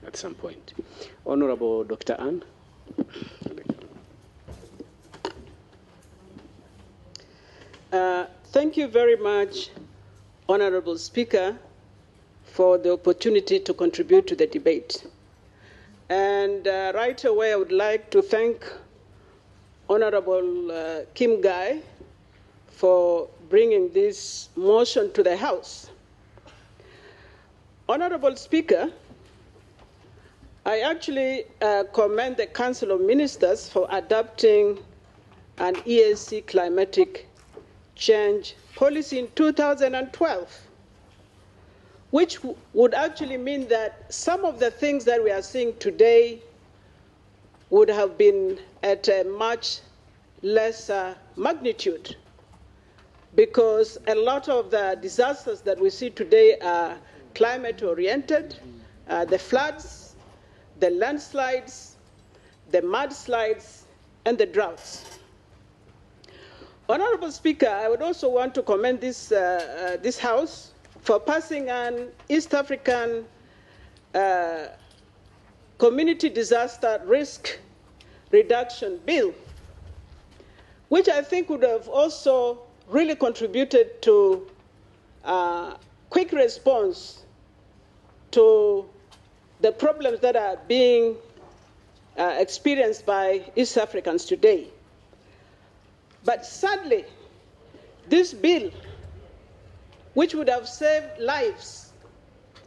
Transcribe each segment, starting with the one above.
at some point. Honorable Dr. Ann. Thank you very much, Honorable Speaker, for the opportunity to contribute to the debate. And right away, I would like to thank Honorable Kim Gai for bringing this motion to the House. Honorable Speaker, I actually commend the Council of Ministers for adopting an EAC climatic change policy in 2012, which would actually mean that some of the things that we are seeing today would have been at a much lesser magnitude, because a lot of the disasters that we see today are climate-oriented, the floods, the landslides, the mudslides, and the droughts. Honorable Speaker, I would also want to commend this House for passing an East African Community Disaster Risk Reduction Bill, which I think would have also really contributed to quick response to the problems that are being experienced by East Africans today. But sadly, this bill, which would have saved lives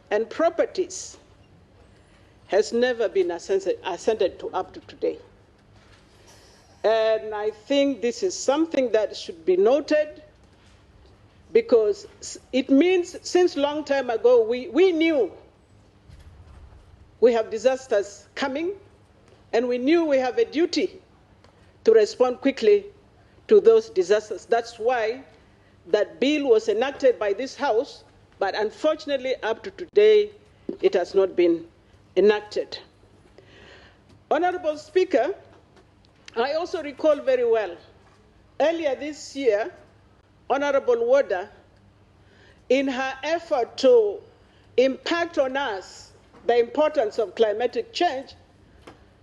and properties, has never been ascended to up to today. And I think this is something that should be noted, because it means since a long time ago, we knew we have disasters coming, and we knew we have a duty to respond quickly to those disasters. That's why that bill was enacted by this House, but unfortunately, up to today, it has not been enacted. Honorable Speaker, I also recall very well, earlier this year, Honorable Wada, in her effort to impact on us the importance of climatic change,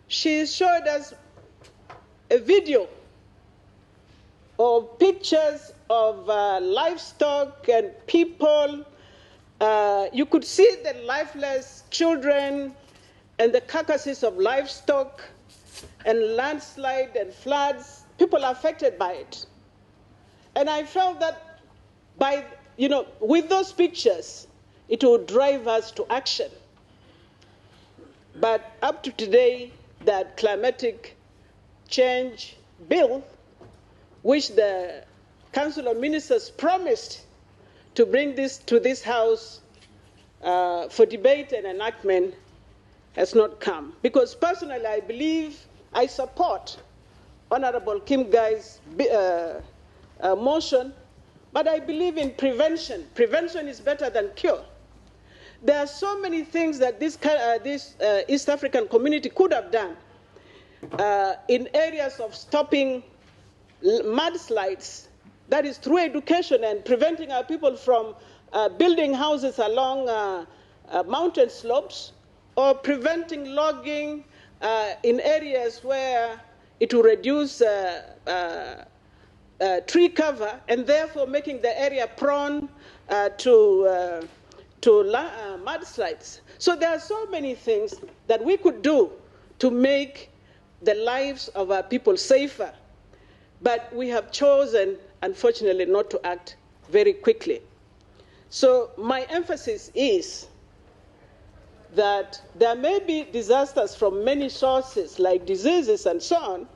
she showed us a video of pictures of livestock and people. You could see the lifeless children and the carcasses of livestock and landslide and floods, people affected by it. And I felt that with those pictures, it would drive us to action. But up to today, that climatic change bill, which the Council of Ministers promised to bring this to this House for debate and enactment, has not come. Because personally, I believe, I support Honorable Kim Gai's motion, but I believe in prevention. Prevention is better than cure. There are so many things that this East African community could have done in areas of stopping mudslides, that is through education and preventing our people from building houses along mountain slopes, or preventing logging in areas where it will reduce tree cover and therefore making the area prone to mudslides. So there are so many things that we could do to make the lives of our people safer. But we have chosen, unfortunately, not to act very quickly. So my emphasis is that there may be disasters from many sources, like diseases and so on,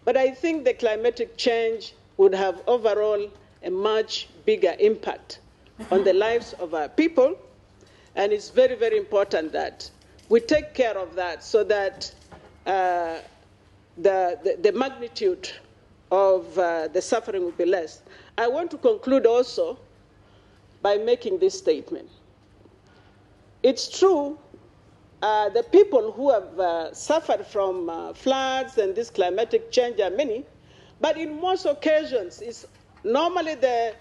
but I think the climatic change would have overall a much bigger impact on the lives of our people, and it's very, very important that we take care of that so that the magnitude of the suffering will be less. I want to conclude also by making this statement. It's true, the people who have suffered from floods and this climatic change are many, but in most occasions, it's normally the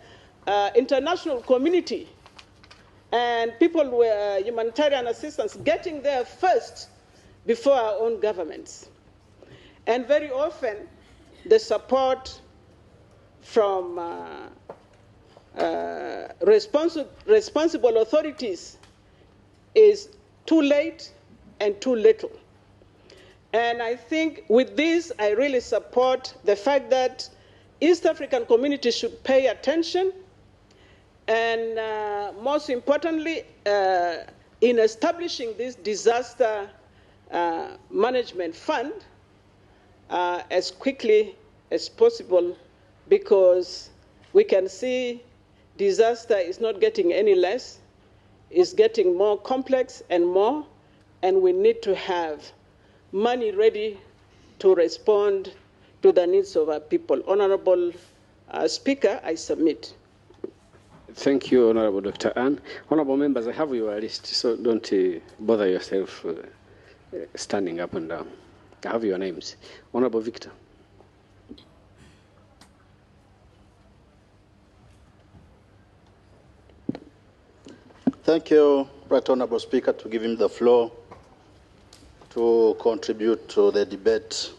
international community and people with humanitarian assistance getting there first before our own governments. And very often, the support from responsible authorities is too late and too little. And I think with this, I really support the fact that East African communities should pay attention, and most importantly, in establishing this disaster management fund as quickly as possible, because we can see disaster is not getting any less, it's getting more complex and more, and we need to have money ready to respond to the needs of our people. Honorable Speaker, I submit. Thank you, Honorable Dr. Ann. Honorable members, I have your list, so don't bother yourself standing up and down. I have your names. Honorable Victor. Thank you, Right Honorable Speaker, to give him the floor to contribute to the debate.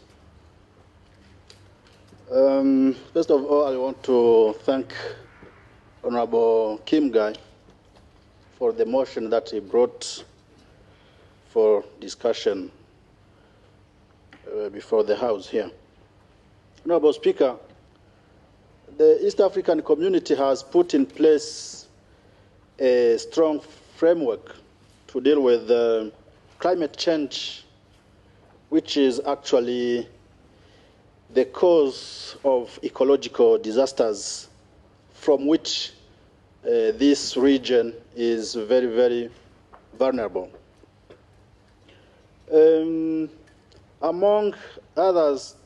First of all, I want to thank Honorable Kim Guy for the motion that he brought for discussion before the House here. Honorable Speaker, the East African community has put in place a strong framework to deal with climate change, which is actually the cause of ecological disasters from which this region is very, very vulnerable. Among others,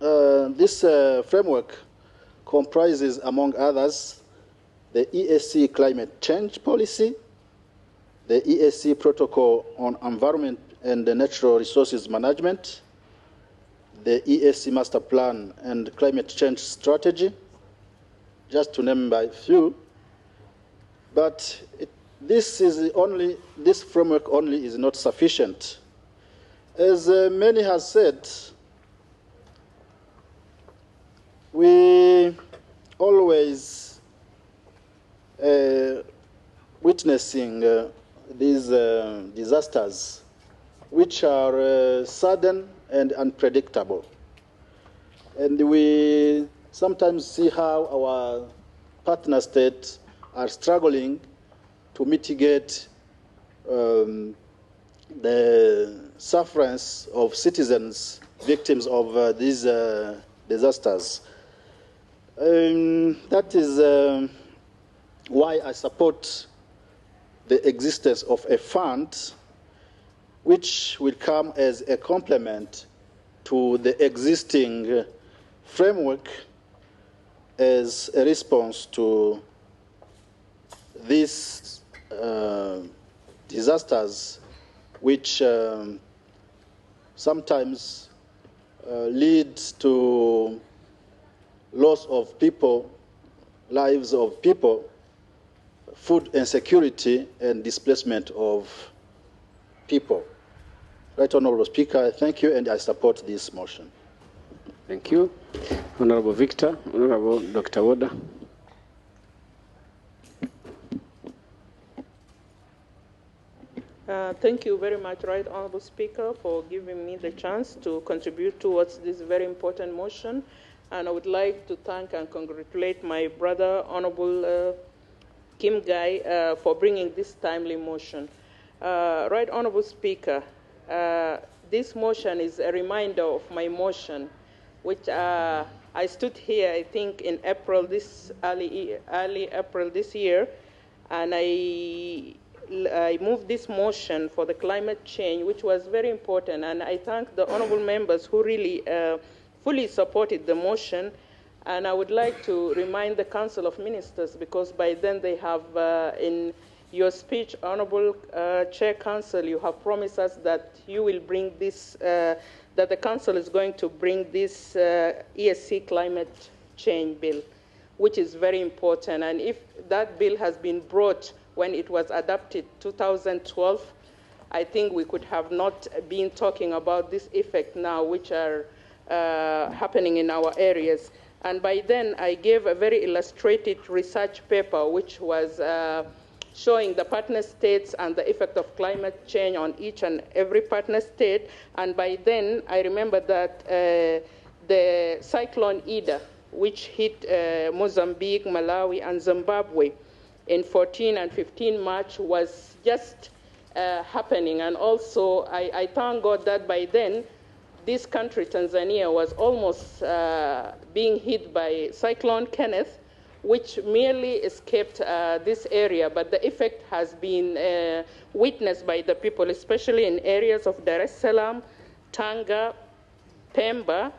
this framework comprises, among others, the ESC climate change policy, the ESC protocol on environment and natural resources management, the ESC master plan and climate change strategy, just to name a few. But this framework only is not sufficient. As many have said, we always witnessing these disasters, which are sudden and unpredictable. And we sometimes see how our partner states are struggling to mitigate the sufferance of citizens victims of these disasters. That is why I support the existence of a fund which will come as a complement to the existing framework as a response to these disasters, which sometimes lead to loss of people, lives of people, food insecurity, and displacement of people. Right Honorable Speaker, thank you, and I support this motion. Thank you. Honorable Victor, Honorable Dr. Woda. Thank you very much, Right Honorable Speaker, for giving me the chance to contribute towards this very important motion. And I would like to thank and congratulate my brother, Honorable Kim Guy, for bringing this timely motion. Right Honorable Speaker, this motion is a reminder of my motion, which I stood here, I think, in April, early April this year, and I moved this motion for the climate change, which was very important. And I thank the honorable members who really fully supported the motion. And I would like to remind the Council of Ministers, because by then they have, in your speech, Honorable Chair Council, you have promised us that you will bring this, that the Council is going to bring this ESC climate change bill, which is very important. And if that bill has been brought when it was adopted 2012, I think we could have not been talking about this effect now, which are happening in our areas. And by then, I gave a very illustrated research paper, which was showing the partner states and the effect of climate change on each and every partner state. And by then, I remember that the cyclone Eala, which hit Mozambique, Malawi, and Zimbabwe in 14 and 15 March, was just happening. And also, I thank God that by then, this country, Tanzania, was almost being hit by Cyclone Kenneth, which merely escaped this area, but the effect has been witnessed by the people, especially in areas of Dar es Salaam, Tanga, Pemba,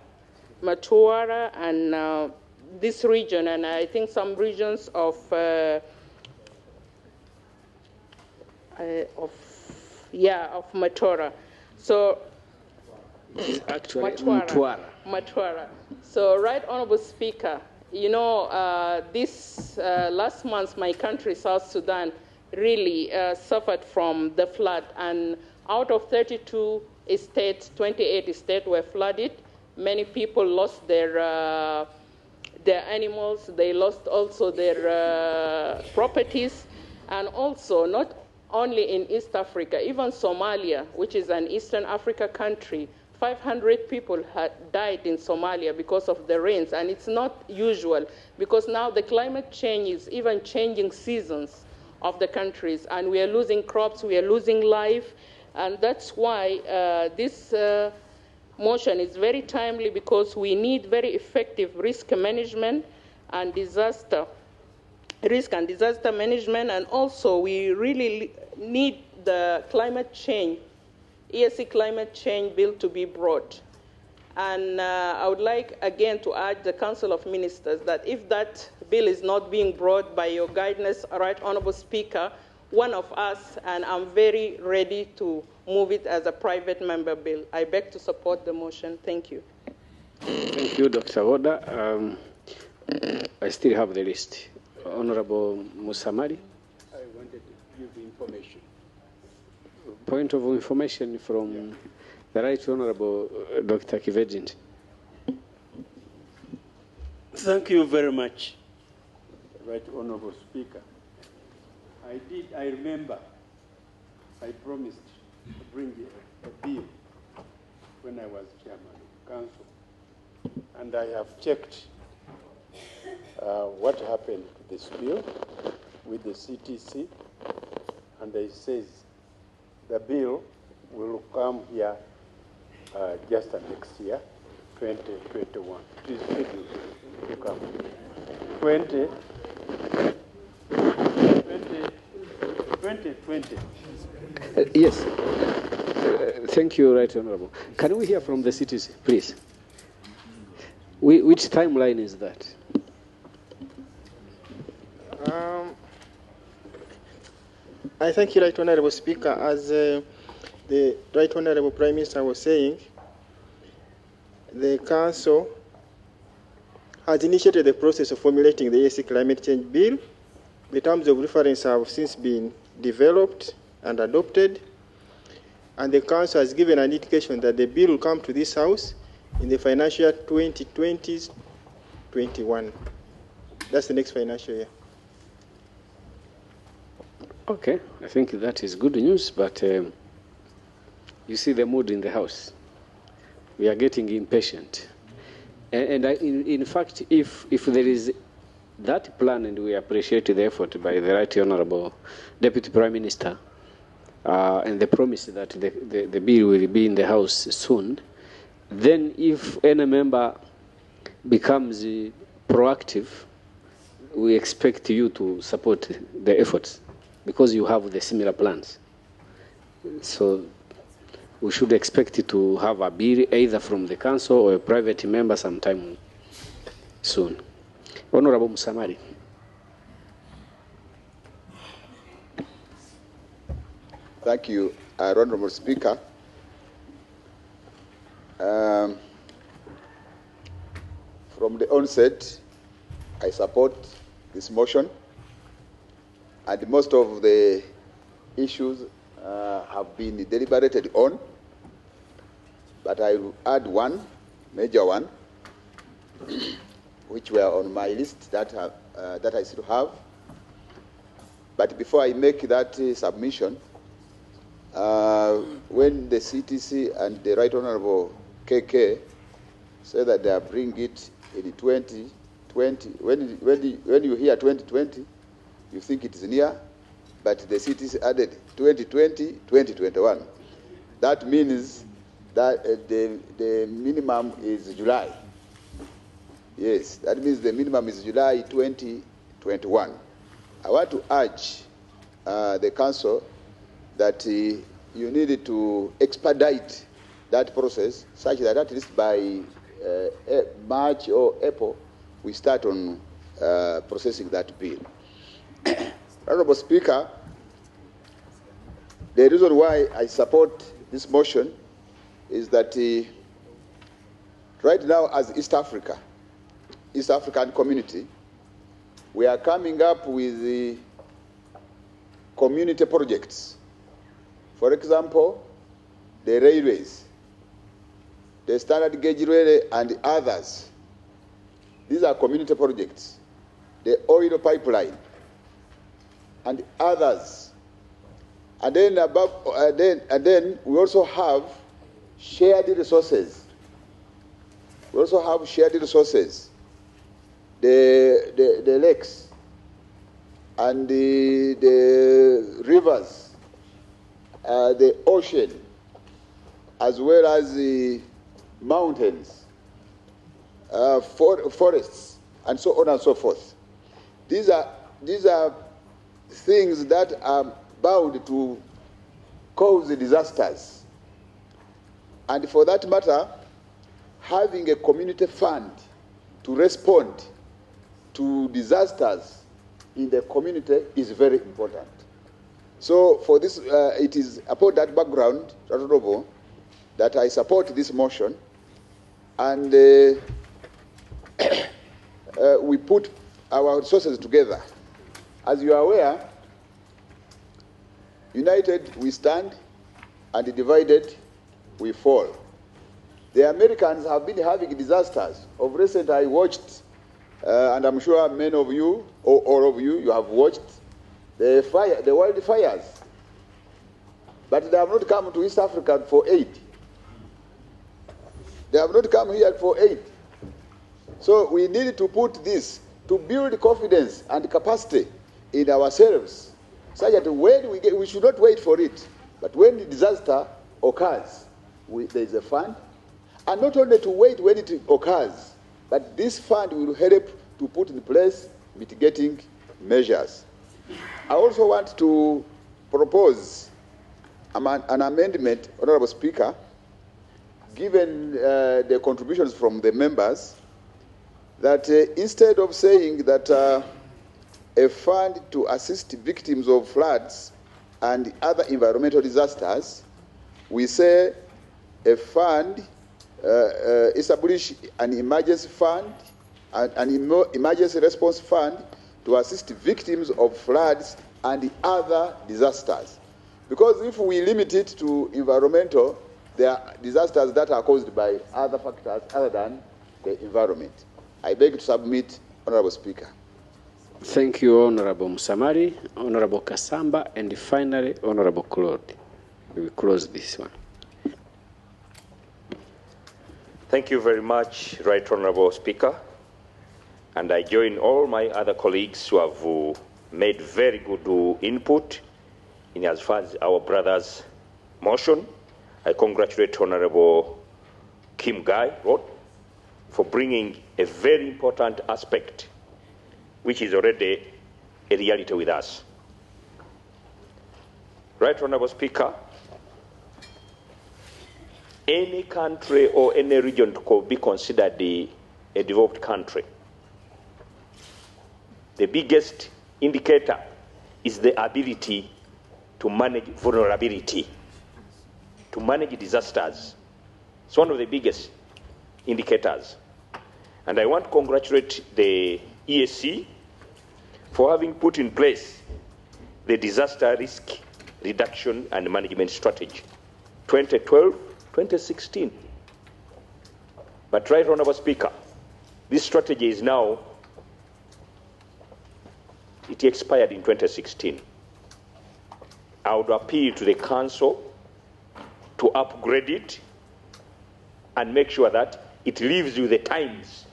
Matuara, and this region, and I think some regions of Matuara. So Actually, Matuara. So, Right Honorable Speaker, you know, this last month, my country, South Sudan, really suffered from the flood. And out of 32 states, 28 states were flooded. Many people lost their animals. They lost also their properties. And also, not only in East Africa, even Somalia, which is an Eastern Africa country, 500 people had died in Somalia because of the rains, and it's not usual because now the climate change is even changing seasons of the countries, and we are losing crops, we are losing life, and that's why this motion is very timely because we need very effective risk management and disaster management, and also we really need the climate change ESC climate change bill to be brought. And I would like again to urge the Council of Ministers that if that bill is not being brought by your guidance, Right Honorable Speaker, one of us, and I'm very ready to move it as a private member bill. I beg to support the motion. Thank you. Thank you, Dr. Oda. I still have the list. Honorable Musamari. I wanted to give information. Point of information from the Right Honorable Dr. Kivejint. Thank you very much, Right Honorable Speaker. I remember I promised to bring a bill when I was chairman of council, and I have checked what happened to this bill with the CTC, and it says the bill will come here just next year, 2021. It is scheduled to come. 2020. Yes. Thank you, Right Honorable. Can we hear from the CTC, please? Which timeline is that? I thank you, Right Honorable Speaker. As the Right Honorable Prime Minister was saying, the Council has initiated the process of formulating the ESC Climate Change Bill. The terms of reference have since been developed and adopted, and the Council has given an indication that the bill will come to this House in the financial year 2020-21. That's the next financial year. Okay, I think that is good news, but you see the mood in the House. We are getting impatient. And in fact, if there is that plan, and we appreciate the effort by the Right Honorable Deputy Prime Minister, and the promise that the bill will be in the House soon, then if any member becomes proactive, we expect you to support the efforts, because you have the similar plans. So we should expect to have a bill either from the council or a private member sometime soon. Honorable Musamari. Thank you, Honorable Speaker. From the onset, I support this motion. and most of the issues have been deliberated on, but I will add one, major one, which were on my list that I still have. But before I make that submission, when the CTC and the Right Honorable KK say that they are bringing it in 2020, when you hear 2020, you think it is near, but the CTC added 2020, 2021. That means that the minimum is July. Yes, that means the minimum is July 2021. I want to urge the Council that you needed to expedite that process such that at least by March or April, we start on processing that bill. Honorable Speaker, the reason why I support this motion is that right now as East African community, we are coming up with the community projects. For example, the railways, the standard gauge railway and others. These are community projects. The oil pipeline and others. And then we also have shared resources. We also have shared resources. The lakes and the rivers, the ocean, as well as the mountains, forests, and so on and so forth. These are things that are bound to cause disasters. And for that matter, having a community fund to respond to disasters in the community is very important. So for this, it is upon that background, Honorable, that I support this motion, and we put our resources together. As you are aware, united we stand, and divided we fall. The Americans have been having disasters. Of recent, I watched, and I'm sure many of you, or all of you, you have watched the wildfires. But they have not come to East Africa for aid. They have not come here for aid. So we need to put this to build confidence and capacity in ourselves, such that when we should not wait for it, but when the disaster occurs, there is a fund, and not only to wait when it occurs, but this fund will help to put in place mitigating measures. I also want to propose an amendment, Honorable Speaker, given the contributions from the members, that instead of saying that a fund to assist victims of floods and other environmental disasters, we say a fund, establish an emergency fund, an emergency response fund to assist victims of floods and other disasters. Because if we limit it to environmental, there are disasters that are caused by other factors other than the environment. I beg to submit, Honorable Speaker. Thank you, Honorable Musamari, Honorable Kasamba, and finally, Honorable Claude. We will close this one. Thank you very much, Right Honorable Speaker. And I join all my other colleagues who have made very good input in as far as our brother's motion. I congratulate Honorable Kim Guy for bringing a very important aspect, which is already a reality with us. Right Honorable Speaker, any country or any region could be considered a developed country. The biggest indicator is the ability to manage vulnerability, to manage disasters. It's one of the biggest indicators. And I want to congratulate the EAC for having put in place the disaster risk reduction and management strategy, 2012-2016. But Right Honourable Speaker, this strategy is now, it expired in 2016. I would appeal to the Council to upgrade it and make sure that it lives with the times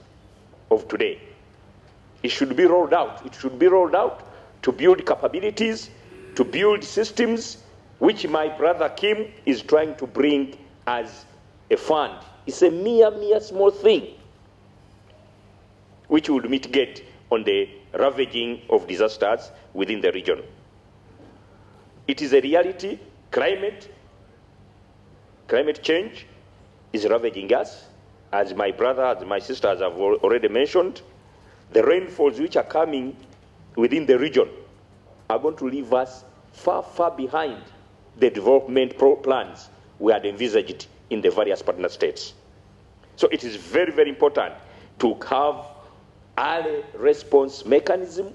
of today. It should be rolled out. It should be rolled out to build capabilities, to build systems, which my brother Kim is trying to bring as a fund. It's a mere small thing, which would mitigate on the ravaging of disasters within the region. It is a reality. Climate change is ravaging us. As my brother, as my sisters have already mentioned, the rainfalls which are coming within the region are going to leave us far behind the development plans we had envisaged in the various partner states. So it is very important to have early response mechanism,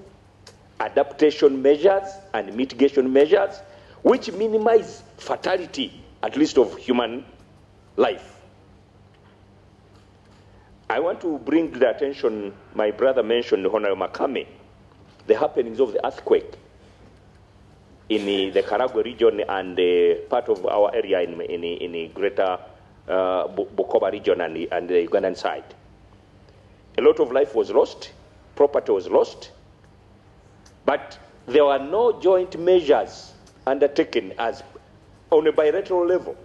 adaptation measures, and mitigation measures, which minimize fatality, at least of human life. I want to bring to the attention, my brother mentioned, Honorable Makame, the happenings of the earthquake in the Karagwe region and part of our area in the greater Bukoba region and the Ugandan side. A lot of life was lost, property was lost, but there were no joint measures undertaken as on a bilateral level.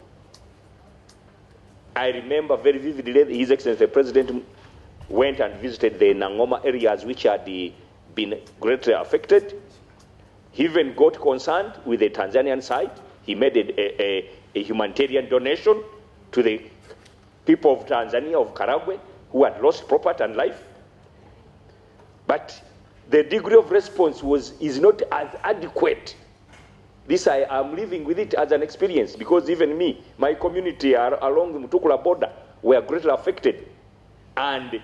I remember very vividly His Excellency the President went and visited the Nangoma areas which had been greatly affected. He even got concerned with the Tanzanian side. He made a humanitarian donation to the people of Tanzania, of Karagwe, who had lost property and life. But the degree of response is not as adequate. This I am living with it as an experience, because even me, my community along the Mutukula border were greatly affected. And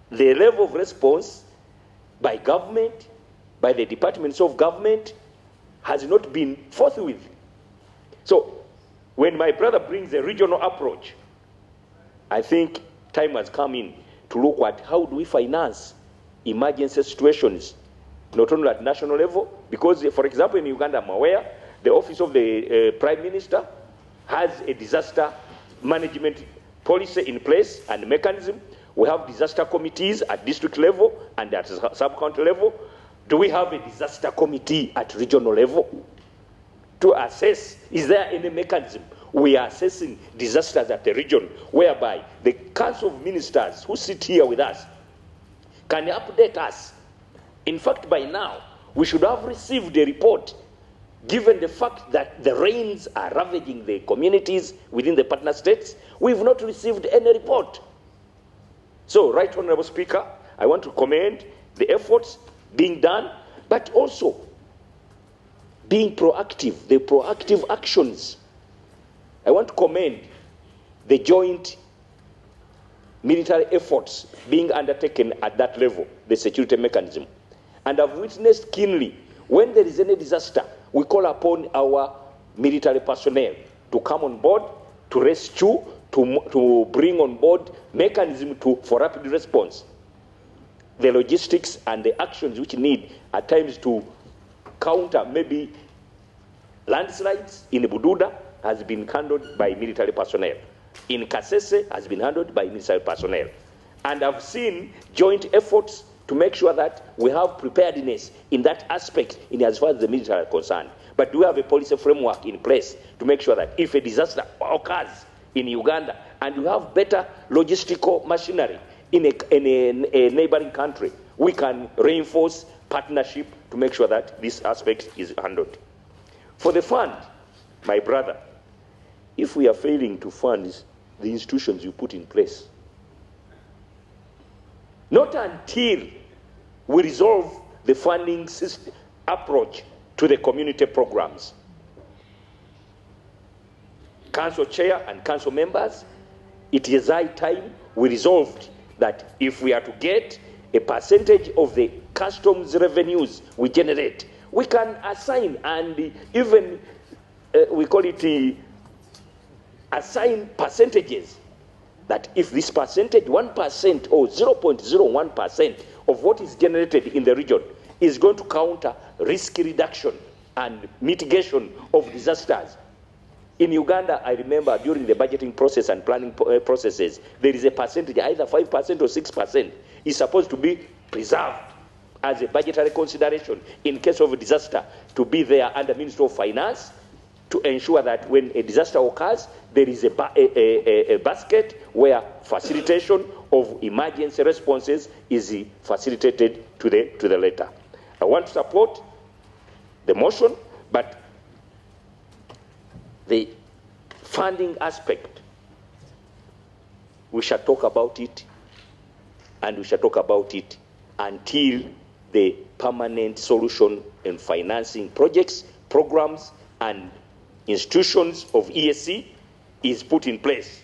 the level of response by government, by the departments of government, has not been forthwith. So when my brother brings a regional approach, I think time has come in to look at how do we finance emergency situations, not only at national level, because, for example, in Uganda, I'm aware, the Office of the Prime Minister has a disaster management policy in place and mechanism. We have disaster committees at district level and at sub-county level. Do we have a disaster committee at regional level to assess, is there any mechanism? We are assessing disasters at the region, whereby the Council of Ministers who sit here with us can update us. In fact, by now, we should have received a report, given the fact that the rains are ravaging the communities within the partner states. We've not received any report. So, Right Honourable Speaker, I want to commend the efforts being done, but also being proactive, the proactive actions. I want to commend the joint military efforts being undertaken at that level, the security mechanism. And I've witnessed keenly, when there is any disaster, we call upon our military personnel to come on board, to rescue, to bring on board mechanism for rapid response. The logistics and the actions which need at times to counter maybe landslides in Bududa has been handled by military personnel. In Kasese has been handled by military personnel. And I've seen joint efforts to make sure that we have preparedness in that aspect in as far as the military are concerned. But do we have a policy framework in place to make sure that if a disaster occurs in Uganda and we have better logistical machinery in a neighboring country, we can reinforce partnership to make sure that this aspect is handled. For the fund, my brother, if we are failing to fund the institutions you put in place, not until we resolve the funding system approach to the community programs. Council chair and council members, it is high time we resolved that if we are to get a percentage of the customs revenues we generate, we can assign and even, we call it assign percentages. That if this percentage, 1% or 0.01% of what is generated in the region is going to counter risk reduction and mitigation of disasters. In Uganda, I remember during the budgeting process and planning processes, there is a percentage, either 5% or 6%, is supposed to be preserved as a budgetary consideration in case of a disaster, to be there under Ministry of Finance to ensure that when a disaster occurs, there is a basket where facilitation of emergency responses is facilitated to the letter. I want to support the motion, but the funding aspect, we shall talk about it, and we shall talk about it until the permanent solution in financing projects, programs, and institutions of ESC is put in place.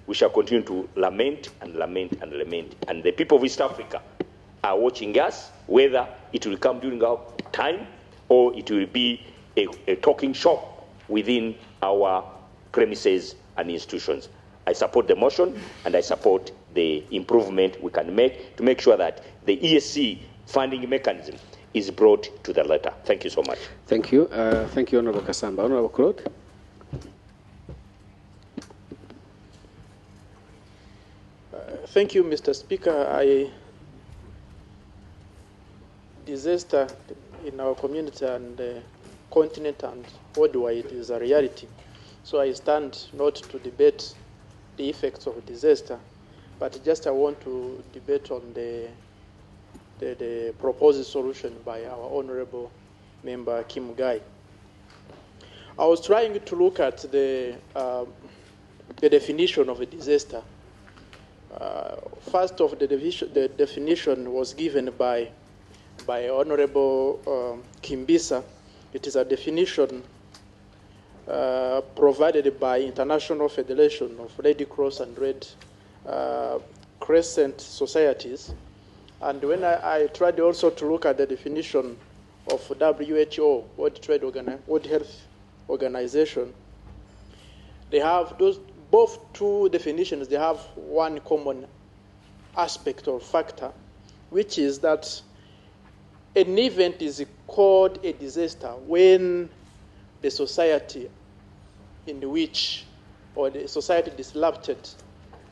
We shall continue to lament and lament and lament. And the people of East Africa are watching us, whether it will come during our time or it will be a talking shop within our premises and institutions. I support the motion, and I support the improvement we can make to make sure that the ESC funding mechanism is brought to the letter. Thank you so much. Thank you. Thank you, Honorable Kasamba. Honorable Claude. Thank you, Mr. Speaker. Disaster in our community and continent and worldwide is a reality. So I stand not to debate the effects of disaster, but just I want to debate on the proposed solution by our honorable member Kim Gai. I was trying to look at the definition of a disaster. First of the definition was given by Honorable Kimbisa. It is a definition provided by International Federation of Red Cross and Red Crescent Societies. And when I tried also to look at the definition of WHO, World Health Organization, they have both two definitions. They have one common aspect or factor, which is that an event is called a disaster when the society in which, or the society disrupted,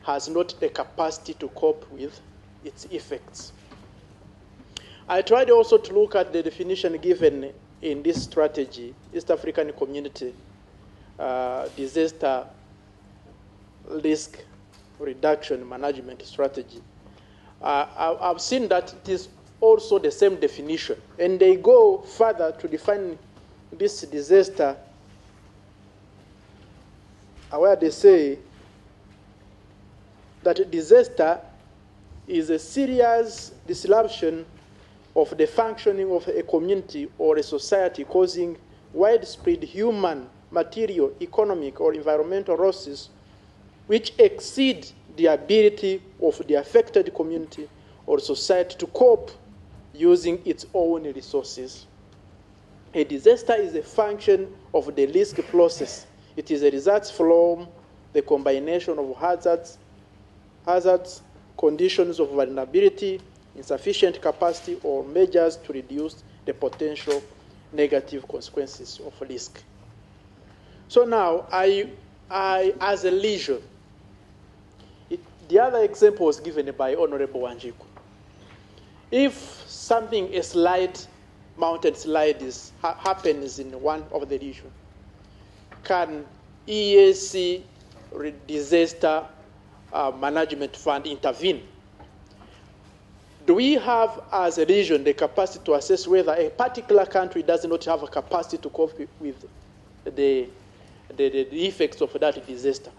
has not the capacity to cope with its effects. I tried also to look at the definition given in this strategy, East African Community Disaster Risk Reduction Management Strategy. I've seen that it is also the same definition, and they go further to define this disaster, where they say that a disaster is a serious disruption of the functioning of a community or a society causing widespread human, material, economic, or environmental losses which exceed the ability of the affected community or society to cope using its own resources. A disaster is a function of the risk process. It is a result from the combination of hazards, conditions of vulnerability, insufficient capacity, or measures to reduce the potential negative consequences of risk. So now, I as a leisure, the other example was given by Honorable Wanjiku. If something, a slide, mountain slide happens in one of the region, can EAC Disaster Management Fund intervene? Do we have, as a region, the capacity to assess whether a particular country does not have a capacity to cope with the effects of that disaster?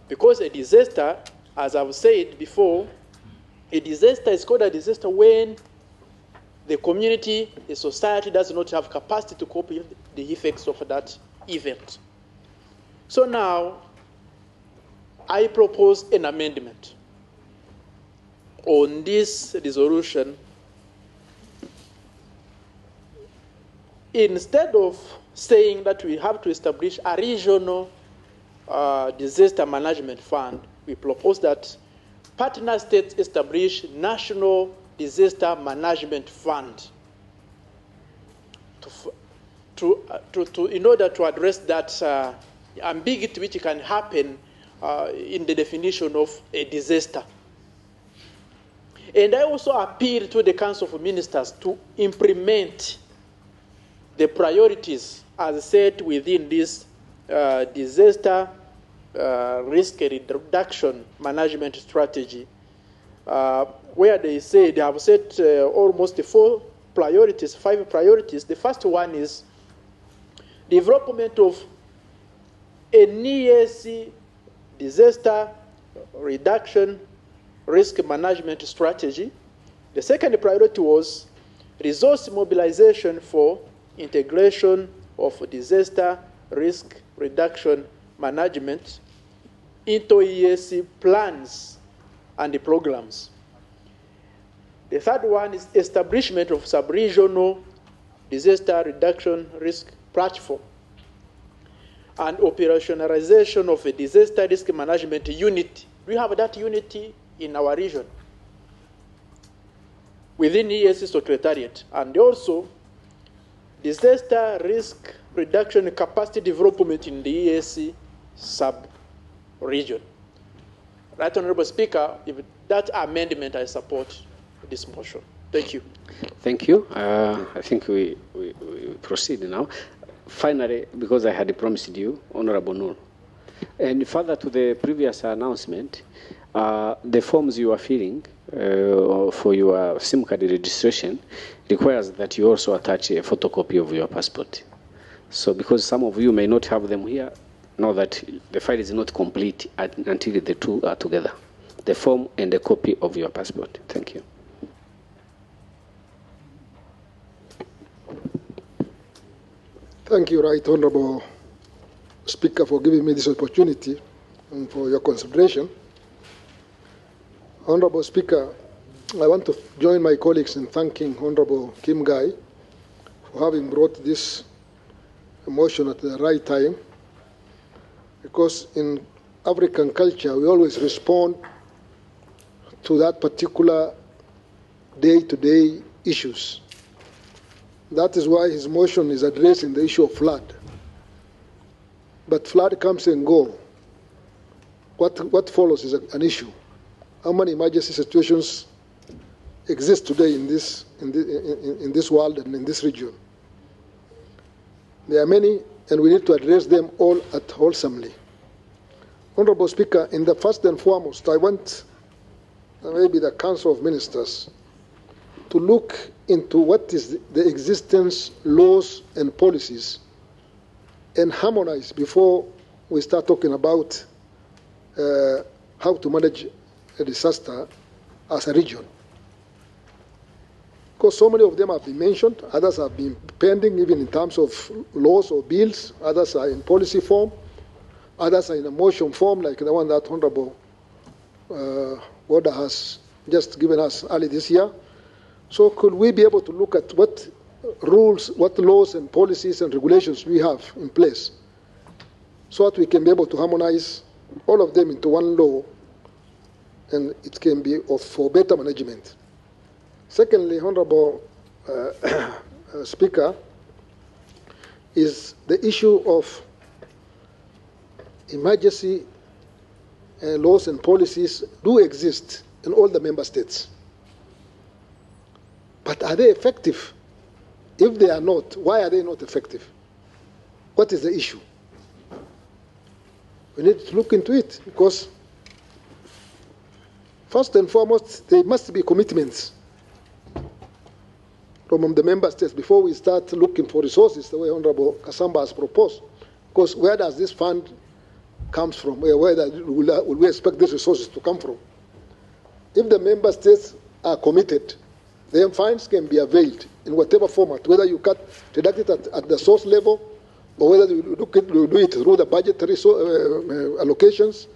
Because a disaster, as I've said before, a disaster is called a disaster when the community, the society does not have capacity to cope with the effects of that event. So now, I propose an amendment on this resolution instead of saying that we have to establish a regional disaster management fund, we propose that partner states establish national disaster management fund in order to address that ambiguity which can happen in the definition of a disaster. And I also appeal to the Council of Ministers to implement the priorities as set within this disaster risk reduction management strategy, where they say they have set almost 5 priorities. The first one is development of a NEAC disaster reduction risk management strategy. The second priority was resource mobilization for integration of disaster risk reduction management into EAC plans and the programs. The third one is establishment of sub-regional disaster reduction risk platform and operationalization of a disaster risk management unit. We have that unity in our region within EAC Secretariat, and also disaster risk reduction capacity development in the EAC sub-region. Right Honorable Speaker, if that amendment, I support this motion. Thank you. Thank you. I think we proceed now. Finally, because I had promised you, Honorable Noor, and further to the previous announcement, the forms you are filling for your SIM card registration requires that you also attach a photocopy of your passport. So because some of you may not have them here, know that the file is not complete until the two are together, the form and a copy of your passport. Thank you. Thank you, Right Honorable Speaker, for giving me this opportunity and for your consideration. Honorable Speaker, I want to join my colleagues in thanking Honorable Kim Gai for having brought this motion at the right time, because in African culture, we always respond to that particular day-to-day issues. That is why his motion is addressing the issue of flood. But flood comes and goes. What follows is an issue. How many emergency situations exist today in this world and in this region? There are many, and we need to address them all wholesomely. Honorable Speaker, in the first and foremost, I want maybe the Council of Ministers to look into what is the existence, laws, and policies, and harmonize before we start talking about how to manage a disaster as a region. Because so many of them have been mentioned, others have been pending even in terms of laws or bills, others are in policy form, others are in a motion form like the one that Honorable Wada has just given us early this year. So could we be able to look at what rules, what laws and policies and regulations we have in place so that we can be able to harmonize all of them into one law, and it can be for better management. Secondly, Honorable Speaker, is the issue of emergency laws and policies do exist in all the member states. But are they effective? If they are not, why are they not effective? What is the issue? We need to look into it, because first and foremost, there must be commitments from the member states before we start looking for resources the way Honorable Kasamba has proposed. Because where does this fund come from? Where will we expect these resources to come from? If the member states are committed, then funds can be availed in whatever format, whether you deduct it at the source level, or whether you do it through the budgetary allocations.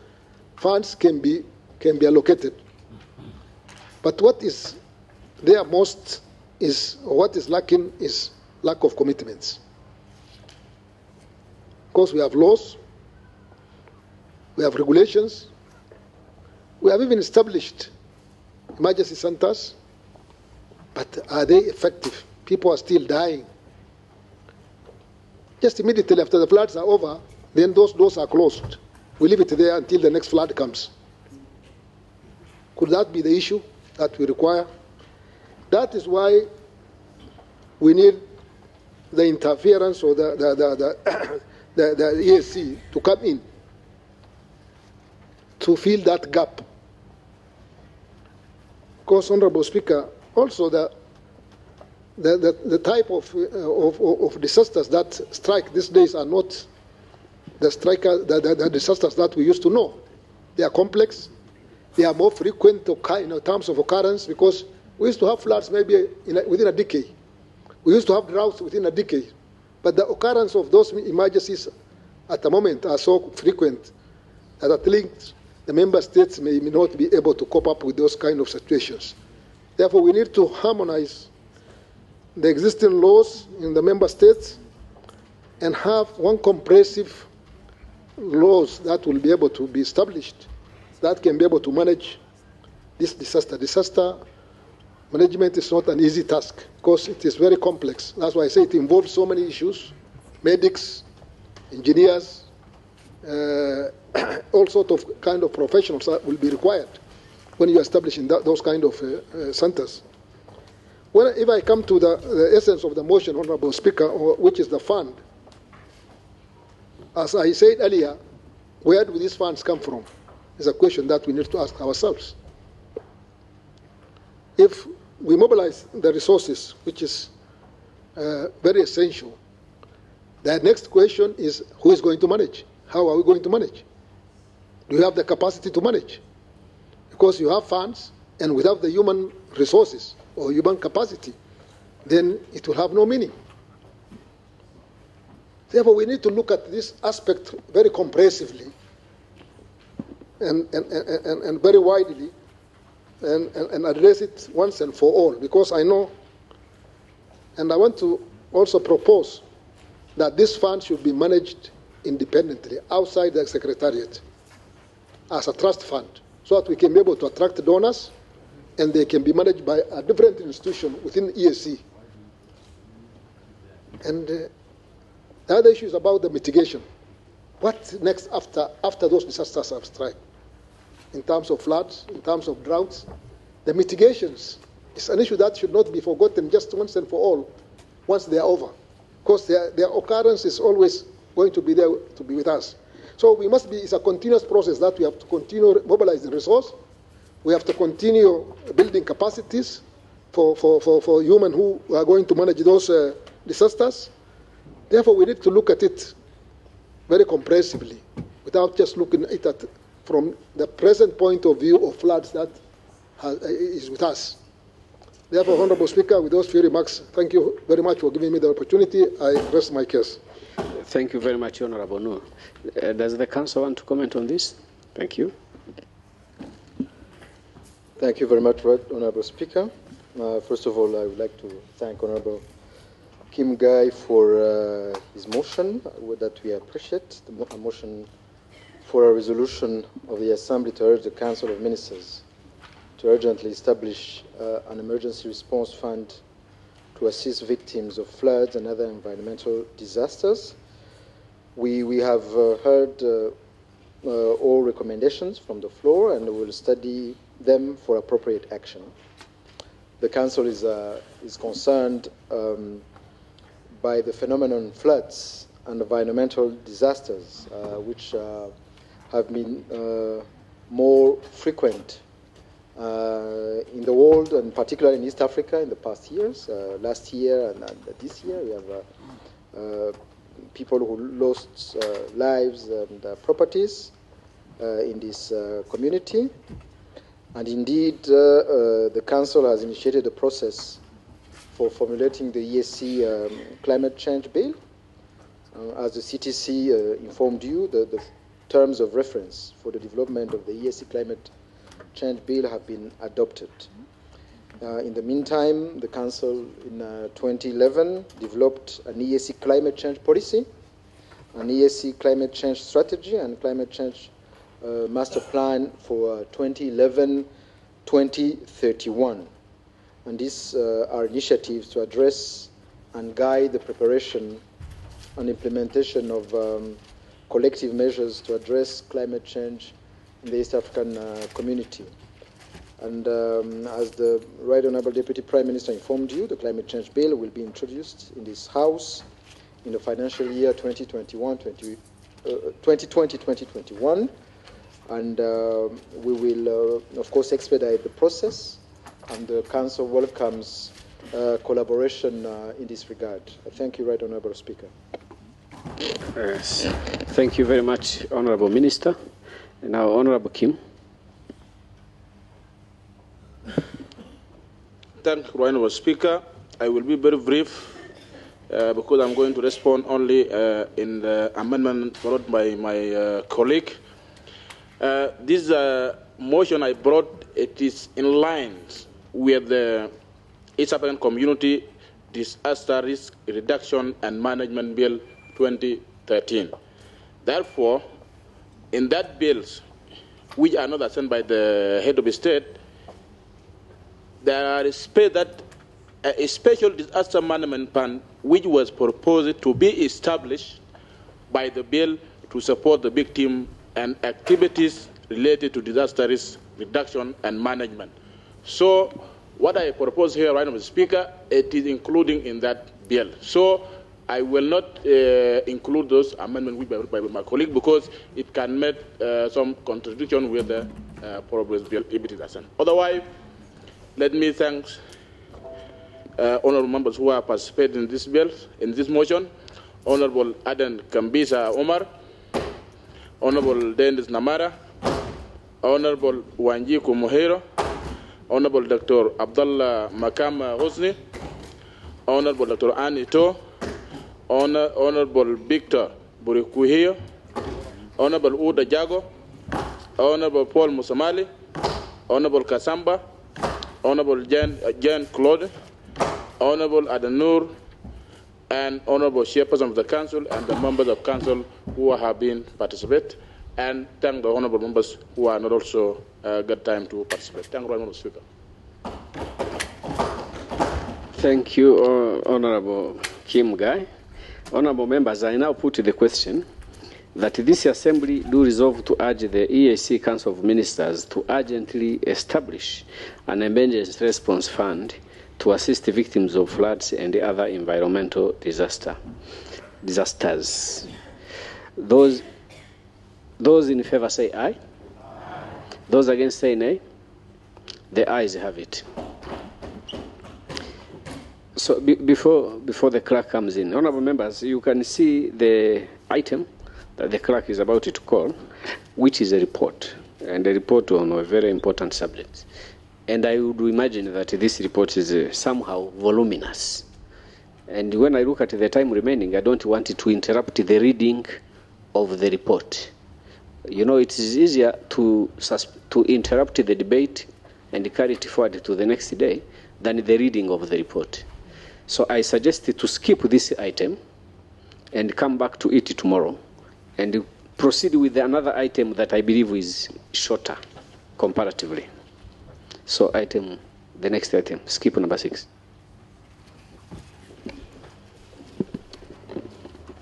Funds can be allocated. But what is there most is, or what is lacking is lack of commitments. Of course, we have laws, we have regulations, we have even established emergency centers, but are they effective? People are still dying. Just immediately after the floods are over, then those doors are closed. We leave it there until the next flood comes. Could that be the issue that we require? That is why we need the interference or the EAC to come in to fill that gap. Of course, Honorable Speaker, also the type of disasters that strike these days are not the disasters that we used to know. They are complex. They are more frequent in terms of occurrence, because we used to have floods maybe within a decade. We used to have droughts within a decade. But the occurrence of those emergencies at the moment are so frequent that at least the member states may not be able to cope up with those kind of situations. Therefore, we need to harmonize the existing laws in the member states and have one comprehensive laws that will be able to be established that can be able to manage this disaster. Disaster management is not an easy task because it is very complex. That's why I say it involves so many issues: medics, engineers, all sorts of kind of professionals that will be required when you are establishing those kind of centers. If I come to the essence of the motion, Honorable Speaker, which is the fund, as I said earlier, where do these funds come from? Is a question that we need to ask ourselves. If we mobilize the resources, which is very essential, the next question is who is going to manage? How are we going to manage? Do you have the capacity to manage? Because you have funds, and without the human resources or human capacity, then it will have no meaning. Therefore, we need to look at this aspect very comprehensively and very widely and address it once and for all, because I know, and I want to also propose that this fund should be managed independently outside the Secretariat as a trust fund, so that we can be able to attract donors and they can be managed by a different institution within EAC. And the other issue is about the mitigation. What next after those disasters have struck? In terms of floods, in terms of droughts, the mitigations is an issue that should not be forgotten just once and for all, once they are over. Because their occurrence is always going to be there to be with us. So we must be, it's a continuous process that we have to continue mobilizing resource. We have to continue building capacities for human who are going to manage those disasters. Therefore, we need to look at it very comprehensively, without just looking at it from the present point of view of floods that is with us. Therefore, Honorable Speaker, with those few remarks, thank you very much for giving me the opportunity. I rest my case. Thank you very much, Honorable Noor. Does the Council want to comment on this? Thank you. Thank you very much, Honorable Speaker. First of all, I would like to thank Honorable Kim Gai for his motion that we appreciate, a motion for a resolution of the Assembly to urge the Council of Ministers to urgently establish an emergency response fund to assist victims of floods and other environmental disasters. We have heard all recommendations from the floor, and we will study them for appropriate action. The Council is concerned by the phenomenon floods and environmental disasters, which have been more frequent in the world, and particularly in East Africa in the past years. Last year and this year, we have people who lost lives and properties in this community. And indeed, the Council has initiated a process for formulating the EAC climate change bill. As the CTC informed you, the terms of reference for the development of the EAC climate change bill have been adopted. In the meantime, the Council in 2011 developed an EAC climate change policy, an EAC climate change strategy, and climate change master plan for 2011-2031. And these are initiatives to address and guide the preparation and implementation of collective measures to address climate change in the East African community. And as the Right Honourable Deputy Prime Minister informed you, the climate change bill will be introduced in this House in the financial year 2020-2021. And we will, of course, expedite the process, and the Council welcomes collaboration in this regard. Thank you, Right Honourable Speaker. Yes. Thank you very much, Honourable Minister. And now, Honourable Kim. Thank you, Honourable Speaker. I will be very brief because I'm going to respond only in the amendment brought by my colleague. This motion I brought, it is in line with the East African Community Disaster Risk Reduction and Management Bill 2013. Therefore, in that bills, which are not assigned by the head of the state, there is space that a special disaster management plan which was proposed to be established by the bill to support the victim and activities related to disaster risk reduction and management. So what I propose here, right, Mr. Speaker, it is including in that bill. So I will not include those amendments by my colleague because it can make some contradiction with the proposed bill if it is assigned. Otherwise, let me thank honourable members who are participating in this bill, in this motion. Honourable Aden Kambisa Omar, Honourable Dennis Namara, Honourable Wanjiku Mohero, Honourable Dr. Abdullah Makama Hosni, Honourable Dr. Annie To, Honourable Victor Burikuhio, Honourable Uda Jago, Honourable Paul Musamali, Honourable Kasamba, Honourable Jan Claude, Honourable Adanur, and Honourable Chairperson of the Council and the members of Council who have been participate, and thank the Honourable members who are not also got time to participate. Thank you, Honourable Speaker. Thank you, Honourable Kim Guy. Honourable members, I now put the question that this Assembly do resolve to urge the EAC Council of Ministers to urgently establish an emergency response fund to assist the victims of floods and other environmental disasters. Those in favor say aye. Those against say nay. The ayes have it. So before the clerk comes in, honourable members, you can see the item that the clerk is about to call, which is a report, and a report on a very important subject. And I would imagine that this report is somehow voluminous. And when I look at the time remaining, I don't want it to interrupt the reading of the report. You know, it is easier to interrupt the debate and carry it forward to the next day than the reading of the report. So I suggest to skip this item and come back to it tomorrow and proceed with another item that I believe is shorter comparatively. So the next item, skip number 6.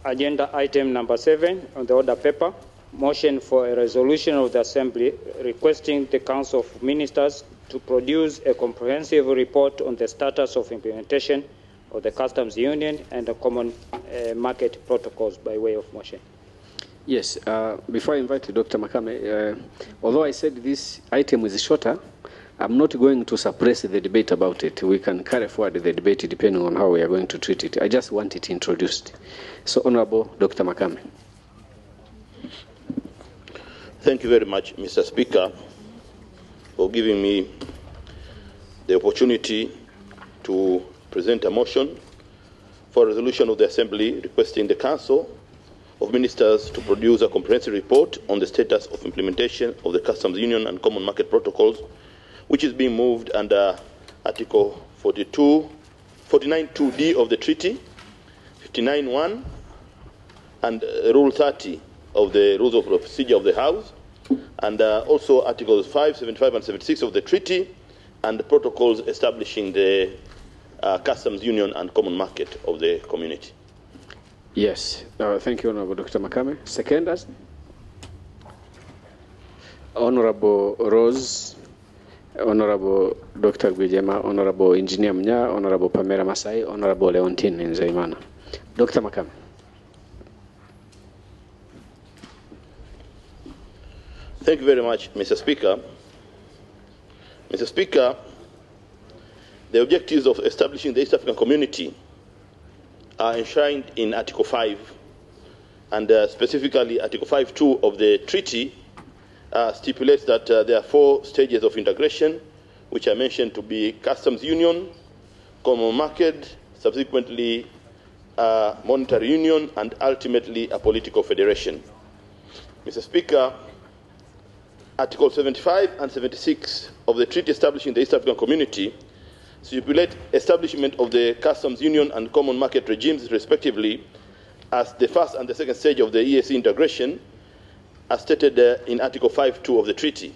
Agenda item number 7 on the order paper, motion for a resolution of the Assembly requesting the Council of Ministers to produce a comprehensive report on the status of implementation of the Customs Union and the Common Market Protocols by way of motion. Yes, before I invite Dr. Makame, although I said this item is shorter, I'm not going to suppress the debate about it. We can carry forward the debate depending on how we are going to treat it. I just want it introduced. So, Honourable Dr. Makame. Thank you very much, Mr. Speaker, for giving me the opportunity to present a motion for a resolution of the Assembly requesting the Council of Ministers to produce a comprehensive report on the status of implementation of the Customs Union and Common Market Protocols, which is being moved under Article 49.2d of the treaty, 59.1, and Rule 30 of the Rules of Procedure of the House, and also Articles 5, 75, and 76 of the treaty, and the protocols establishing the customs union and common market of the community. Yes. Thank you, Honorable Dr. Makame. Seconders? Honorable Rose, Honorable Dr. Gwijema, Honorable Engineer Mnya, Honorable Pamela Masai, Honorable Leontine Nzeimana. Dr. Makame. Thank you very much, Mr. Speaker. Mr. Speaker, the objectives of establishing the East African Community are enshrined in Article 5, and specifically Article 5.2 of the treaty stipulates that there are 4 stages of integration, which are mentioned to be customs union, common market, subsequently monetary union, and ultimately a political federation. Mr. Speaker, Article 75 and 76 of the treaty establishing the East African Community stipulate establishment of the customs union and common market regimes, respectively, as the first and the second stage of the EAC integration, as stated in Article 5.2 of the treaty.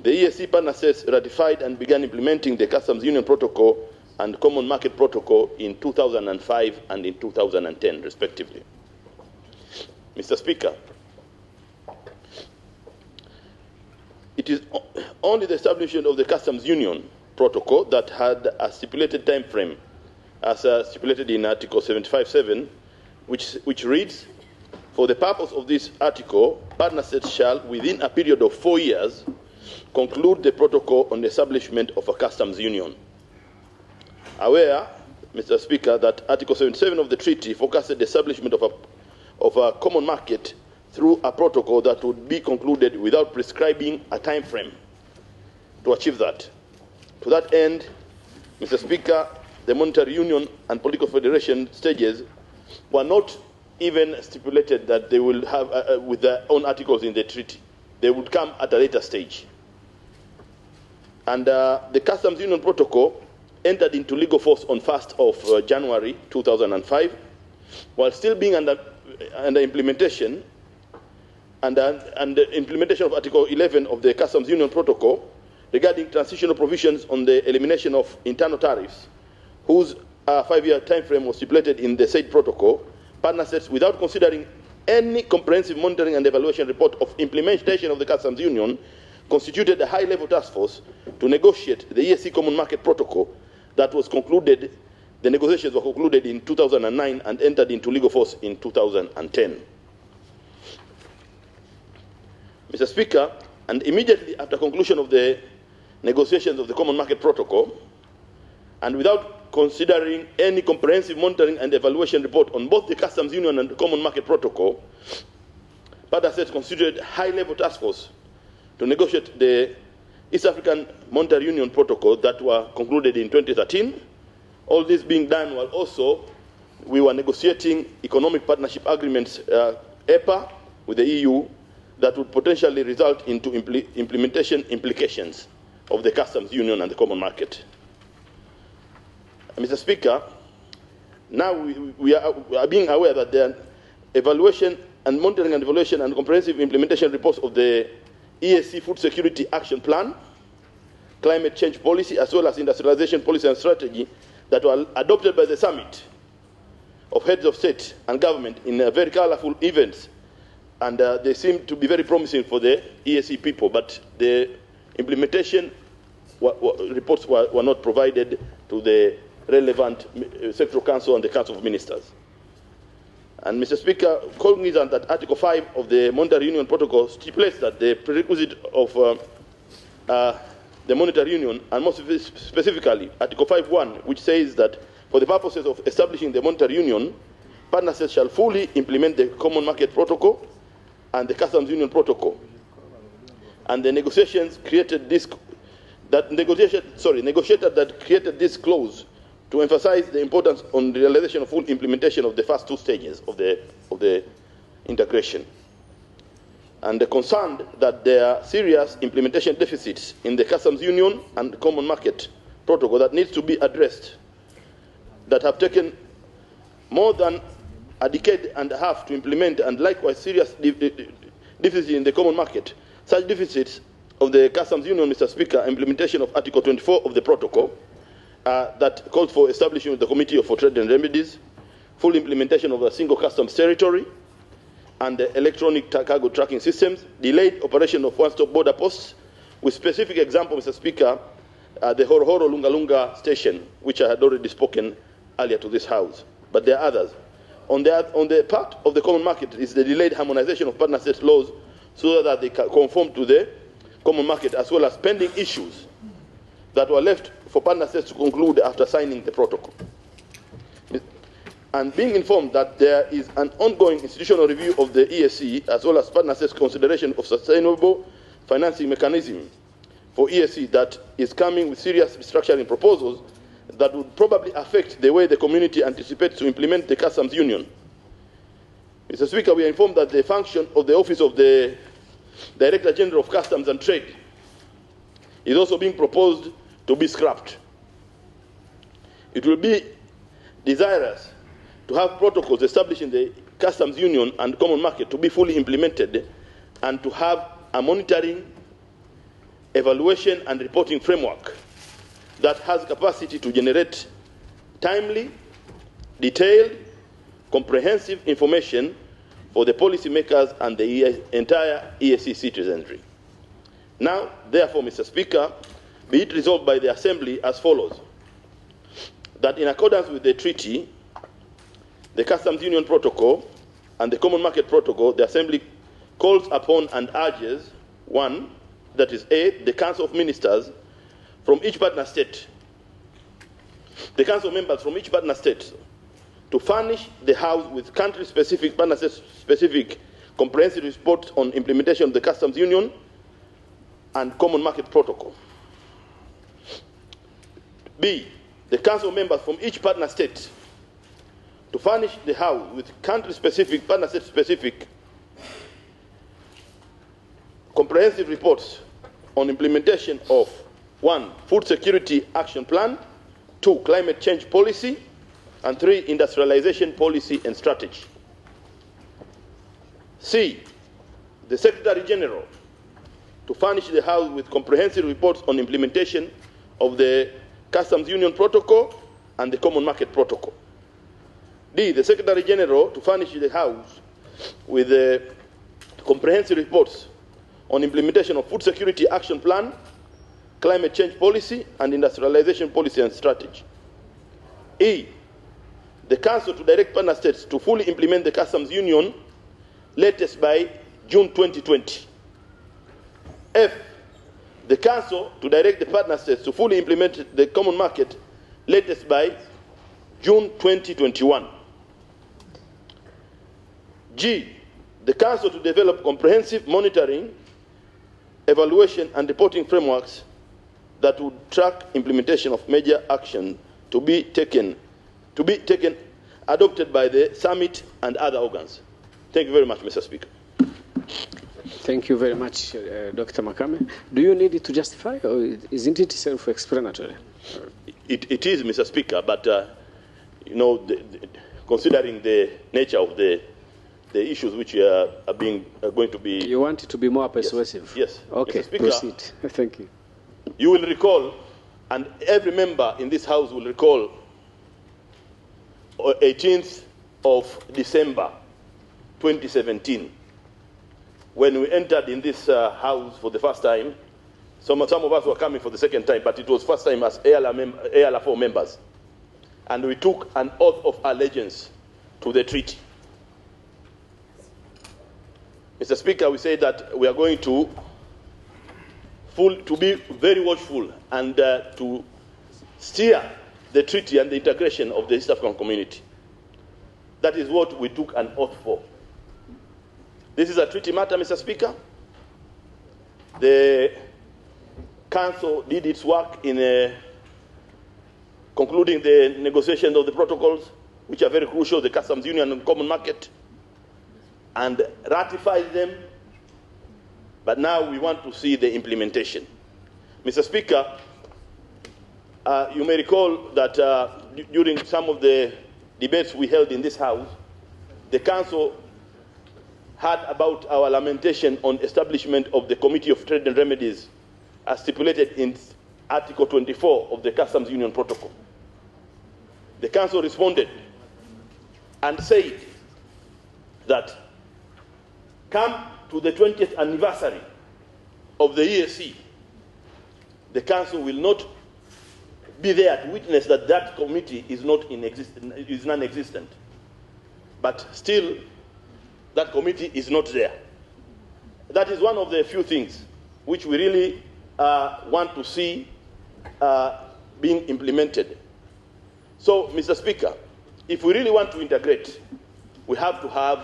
The EAC partner states ratified and began implementing the customs union protocol and common market protocol in 2005 and in 2010, respectively. Mr. Speaker, it is only the establishment of the customs union protocol that had a stipulated time frame, as stipulated in Article 75.7, which reads, for the purpose of this article, partner states shall, within a period of 4 years, conclude the protocol on the establishment of a customs union. Aware, Mr. Speaker, that Article 77 of the treaty forecasted the establishment of a common market through a protocol that would be concluded without prescribing a time frame to achieve that. To that end, Mr. Speaker, the monetary union and political federation stages were not even stipulated that they will have with their own articles in the treaty. They would come at a later stage. And the customs union protocol entered into legal force on 1st of January 2005, while still being under implementation, and the implementation of Article 11 of the Customs Union Protocol regarding transitional provisions on the elimination of internal tariffs, whose 5-year time frame was stipulated in the said protocol, partner states, without considering any comprehensive monitoring and evaluation report of implementation of the Customs Union, constituted a high-level task force to negotiate the EAC Common Market Protocol that was concluded. The negotiations were concluded in 2009 and entered into legal force in 2010. Mr. Speaker, and immediately after conclusion of the negotiations of the Common Market Protocol, and without considering any comprehensive monitoring and evaluation report on both the Customs Union and the Common Market Protocol, partner states constituted a high-level task force to negotiate the East African Monetary Union Protocol that were concluded in 2013. All this being done while also we were negotiating economic partnership agreements, EPA, with the EU, that would potentially result into implementation implications of the customs union and the common market. Mr. Speaker, now we are being aware that the evaluation and monitoring and evaluation and comprehensive implementation reports of the EAC Food Security Action Plan, climate change policy, as well as industrialization policy and strategy that were adopted by the summit of heads of state and government in very colorful events, and they seem to be very promising for the EAC people, but the implementation reports were not provided to the relevant sectoral council and the council of ministers. And Mr. Speaker, cognizant that Article 5 of the Monetary Union Protocol stipulates that the prerequisite of the Monetary Union, and most specifically Article 5.1, which says that for the purposes of establishing the Monetary Union, partner states shall fully implement the Common Market Protocol and the Customs Union Protocol. And the negotiations created this, negotiated that created this clause to emphasize the importance on the realization of full implementation of the first 2 stages of the integration. And concerned that there are serious implementation deficits in the Customs Union and Common Market protocol that needs to be addressed, that have taken more than a decade and a half to implement, and likewise serious deficit in the common market. Such deficits of the customs union, Mr. Speaker, implementation of Article 24 of the protocol that calls for establishment of the Committee for Trade and Remedies, full implementation of a single customs territory, and the electronic cargo tracking systems, delayed operation of one-stop border posts, with specific example, Mr. Speaker, the Horohoro Lunga Lunga station, which I had already spoken earlier to this House. But there are others. On the part of the common market is the delayed harmonization of partner state laws so that they can conform to the common market, as well as pending issues that were left for partner states to conclude after signing the protocol. And being informed that there is an ongoing institutional review of the ESC, as well as partner states' consideration of sustainable financing mechanism for ESC that is coming with serious restructuring proposals that would probably affect the way the community anticipates to implement the customs union. Mr. Speaker, we are informed that the function of the Office of the Director General of Customs and Trade is also being proposed to be scrapped. It will be desirous to have protocols establishing the customs union and common market to be fully implemented, and to have a monitoring, evaluation, and reporting framework that has capacity to generate timely, detailed, comprehensive information for the policymakers and the entire ESC citizenry. Now, therefore, Mr. Speaker, be it resolved by the Assembly as follows: that in accordance with the treaty, the Customs Union Protocol and the Common Market Protocol, the Assembly calls upon and urges, one, that is A, the Council of Ministers from each partner state, the Council members from each partner state, to furnish the House with country-specific, partner state-specific, comprehensive reports on implementation of the Customs Union and Common Market Protocol. B, the Council members from each partner state to furnish the House with country-specific, partner state-specific, comprehensive reports on implementation of 1, Food Security Action Plan, 2, Climate Change Policy, and 3, Industrialization Policy and Strategy. C, the Secretary General to furnish the House with comprehensive reports on implementation of the Customs Union Protocol and the Common Market Protocol. D, the Secretary General to furnish the House with comprehensive reports on implementation of Food Security Action Plan, Climate Change Policy, and Industrialization Policy and Strategy. E, the Council to direct partner states to fully implement the Customs Union latest by June 2020. F, the Council to direct the partner states to fully implement the Common Market latest by June 2021. G, the Council to develop comprehensive monitoring, evaluation, and reporting frameworks that would track implementation of major action to be taken, adopted by the summit and other organs. Thank you very much, Mr. Speaker. Thank you very much, Dr. Makame. Do you need it to justify, or isn't it self-explanatory? It is, Mr. Speaker, but you know, considering the nature of the issues which are going to be... You want it to be more persuasive? Yes. Okay, Mr. Speaker, proceed. Thank you. You will recall, and every member in this House will recall, 18th of December 2017, when we entered in this House for the first time. Some of us were coming for the second time, but it was first time as Eala 4 members. And we took an oath of allegiance to the treaty. Mr. Speaker, we say that we are going to be very watchful and to steer the treaty and the integration of the East African community. That is what we took an oath for. This is a treaty matter, Mr. Speaker. The Council did its work in concluding the negotiations of the protocols, which are very crucial, the Customs Union and Common Market, and ratified them. But now we want to see the implementation. Mr. Speaker, You may recall that during some of the debates we held in this House, the Council had about our lamentation on establishment of the Committee of Trade and Remedies as stipulated in Article 24 of the Customs Union Protocol. The Council responded and said that come to the 20th anniversary of the EAC, the Council will not be there to witness that that committee is is non-existent. But still, that committee is not there. That is one of the few things which we really want to see being implemented. So, Mr. Speaker, if we really want to integrate, we have to have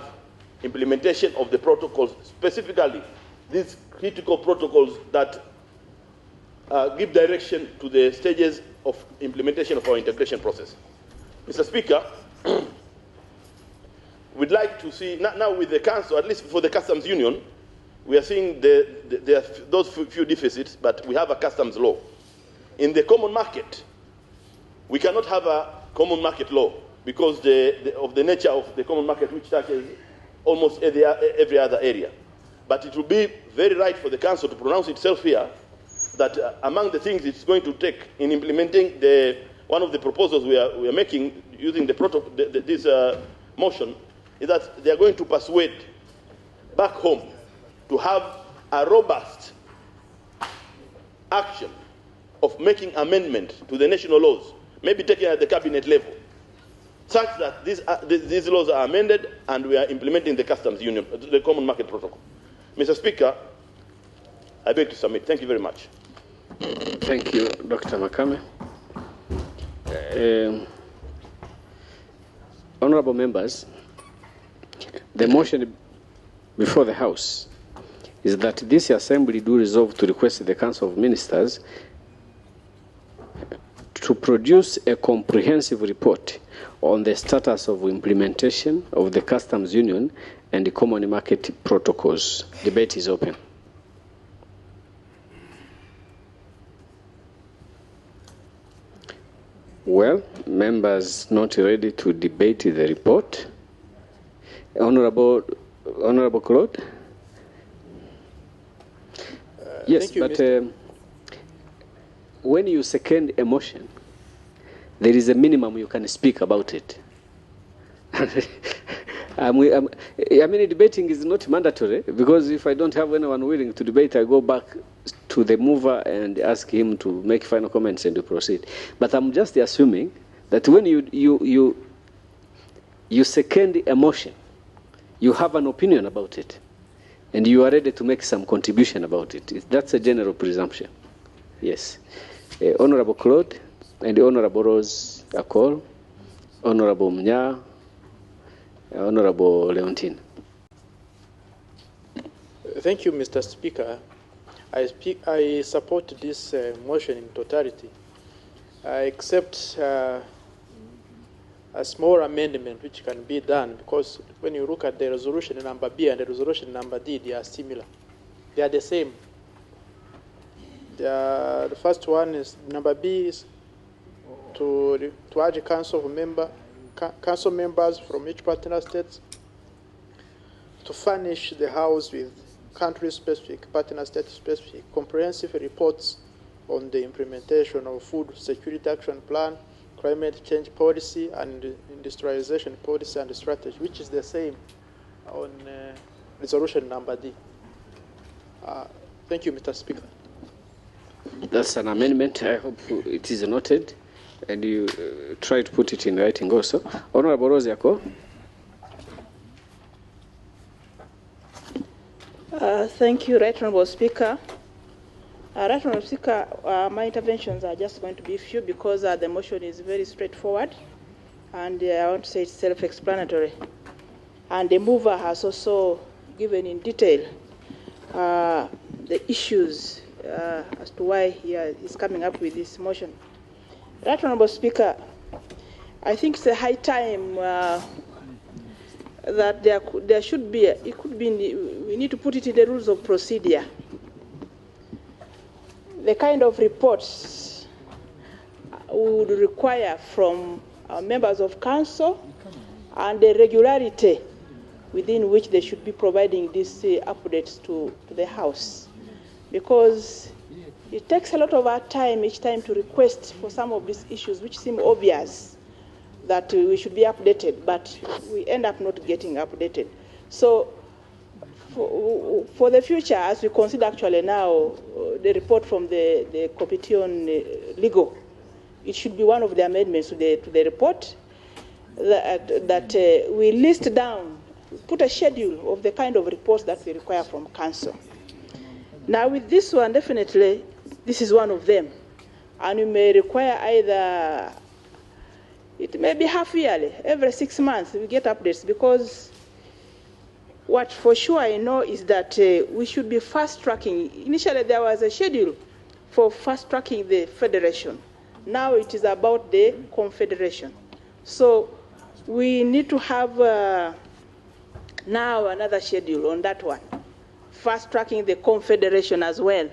implementation of the protocols, specifically these critical protocols that give direction to the stages of implementation of our integration process. Mr. Speaker, we'd like to see, now with the Council, at least for the Customs Union, we are seeing those few deficits, but we have a customs law. In the common market, we cannot have a common market law because of the nature of the common market, which touches almost every other area. But it will be very right for the Council to pronounce itself here that among the things it's going to take in implementing one of the proposals we are making using this motion is that they are going to persuade back home to have a robust action of making amendment to the national laws, maybe taken at the cabinet level, such that these laws are amended and we are implementing the customs union, the common market protocol. Mr. Speaker, I beg to submit. Thank you very much. Thank you, Dr. Makame. Honorable members, the motion before the House is that this Assembly do resolve to request the Council of Ministers to produce a comprehensive report on the status of implementation of the Customs Union and the Common Market Protocols. Debate is open. Well, members not ready to debate the report. Honorable Claude? Yes, thank you, but when you second a motion, there is a minimum you can speak about it. I mean, debating is not mandatory, because if I don't have anyone willing to debate, I go back to the mover and ask him to make final comments and to proceed. But I'm just assuming that when you second a motion, you have an opinion about it, and you are ready to make some contribution about it. That's a general presumption. Yes. Honorable Claude and Honorable Rose Akol, Honorable Mnya, Honorable Leontine. Thank you, Mr. Speaker. I support this motion in totality. I accept a small amendment which can be done, because when you look at the resolution number B and the resolution number D, they are similar. They are the same. The first one is number B is to urge council members from each partner state to furnish the House with country-specific, partner state-specific, comprehensive reports on the implementation of Food Security Action Plan, climate change policy, and industrialization policy and strategy, which is the same on resolution number D. Thank you, Mr. Speaker. That's an amendment. I hope it is noted, and you try to put it in writing also. Honorable Rose Akol. Thank you, Right Honorable Speaker. Right Honorable Speaker, my interventions are just going to be few, because the motion is very straightforward, and I want to say it's self-explanatory. And the mover has also given in detail the issues as to why he is coming up with this motion. Right Honorable Speaker, I think it's a high time that there should be, we need to put it in the rules of procedure. The kind of reports we would require from members of council and the regularity within which they should be providing these updates to the House. Because it takes a lot of our time each time to request for some of these issues which seem obvious that we should be updated, but we end up not getting updated. So for the future, as we consider actually now the report from the Committee on Legal, it should be one of the amendments to the report that we list down, put a schedule of the kind of reports that we require from council. Now with this one, definitely, this is one of them. And you may require either, it may be half yearly, every 6 months we get updates, because what for sure I know is that we should be fast tracking. Initially there was a schedule for fast tracking the federation. Now it is about the confederation. So we need to have now another schedule on that one. Fast tracking the confederation as well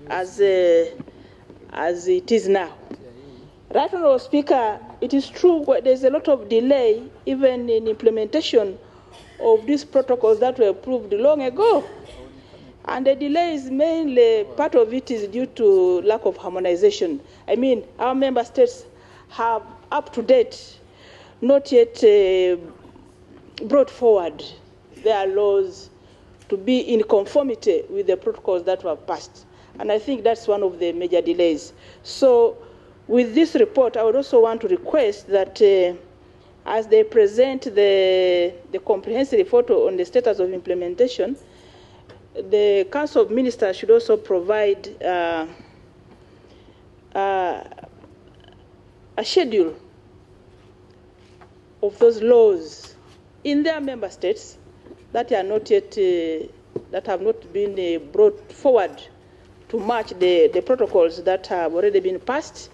as it is now. Right, Honourable Speaker, it is true there's a lot of delay even in implementation of these protocols that were approved long ago. And the delay is mainly, part of it is due to lack of harmonization. I mean, our member states have up to date not yet brought forward their laws to be in conformity with the protocols that were passed. And I think that's one of the major delays. So with this report, I would also want to request that as they present the comprehensive report on the status of implementation, the Council of Ministers should also provide a schedule of those laws in their member states that are not yet, that have not been brought forward to match the protocols that have already been passed,